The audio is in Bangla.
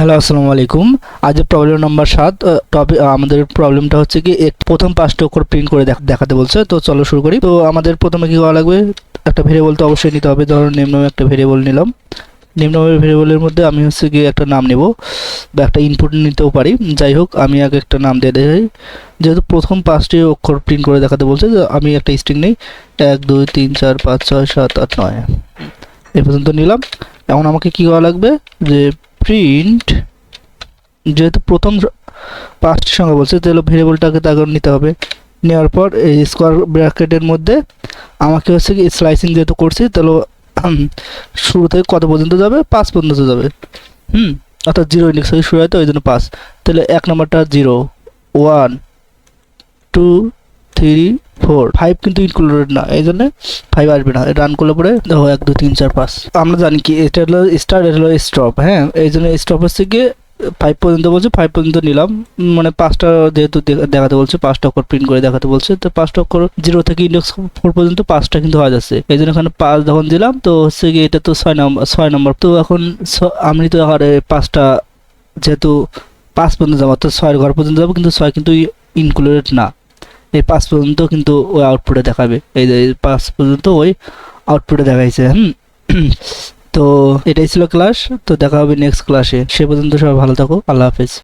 হ্যালো, আসসালামু আলাইকুম। আজ প্রবলেম নাম্বার 7। টপিক আমাদের প্রবলেমটা হচ্ছে কি প্রথম 5টা অক্ষর প্রিন্ট করে দেখাতে বলছে। তো চলো শুরু করি। তো আমাদের প্রথমে কি করা লাগবে, একটা ভেরিয়েবল তো অবশ্যই নিতে হবে। ধরুন নেম নামে একটা ভেরিয়েবল নিলাম। নেম নামের ভেরিয়েবলের মধ্যে আমি হচ্ছে কি একটা নাম নেব বা একটা ইনপুট নিতেও পারি। যাই হোক, আমি আগে একটা নাম দিয়ে দেখাই। যেহেতু প্রথম 5টি অক্ষর প্রিন্ট করে দেখাতে বলছে, যে আমি একটা স্ট্রিং নেই। 1 2 3 4 5 6 7 8 9 এই পর্যন্ত নিলাম। এখন আমাকে কি করা লাগবে, যে প্রিন্ট, যেহেতু প্রথম 5টি সংখ্যা বলছে তাহলে ভেরিয়েবলটাকে তাকে নিতে হবে। নেওয়ার পর এই স্কোয়ার ব্র্যাকেটের মধ্যে আমাকে হচ্ছে কি স্লাইসিং যেহেতু করছি, তাহলে শুরু থেকে কত পর্যন্ত যাবে, 5 পর্যন্ত যাবে। অর্থাৎ 0 ইন্ডেক্স থেকে শুরু হয়, তো ওই জন্য 5। তাহলে 1 নম্বরটা 0 1 2 3 4 5 কিন্তু ইনক্লুডেড না, এই জন্য 5 আসবে না। রান করলে পরে দেখো 1 2 3 4 5। আমরা জানি কি এটা হলো স্টার্ট, এটা হলো স্টপ। হ্যাঁ, এই জন্য স্টপ হচ্ছে গিয়ে 5 পর্যন্ত বলছে, 5 পর্যন্ত নিলাম। মানে 5টা যেহেতু দেখাতে বলছে, 5টা অক্ষর প্রিন্ট করে দেখাতে বলছে, তো 5টা অক্ষর 0 থেকে ইন্ডেক্স 4 পর্যন্ত 5টা কিন্তু হয়ে যাচ্ছে। এই জন্য এখানে 5 যখন দিলাম, তো হচ্ছে কি এটা তো 6 নম্বর। তো এখন আমি তো আর 5টা যেহেতু 5 পর্যন্ত যাবো, তো 6 ঘর পর্যন্ত যাবো, কিন্তু 6 কিন্তু ইনক্লুডেড না। এই 5 পর্যন্ত কিন্তু ওই আউটপুটে দেখাবে। এই যে 5 পর্যন্ত ওই আউটপুটে দেখাইছে। তো এটাই ছিল ক্লাস। তো দেখা হবে নেক্সট ক্লাসে। সে পর্যন্ত সবাই ভালো থাকো। আল্লাহ হাফেজ।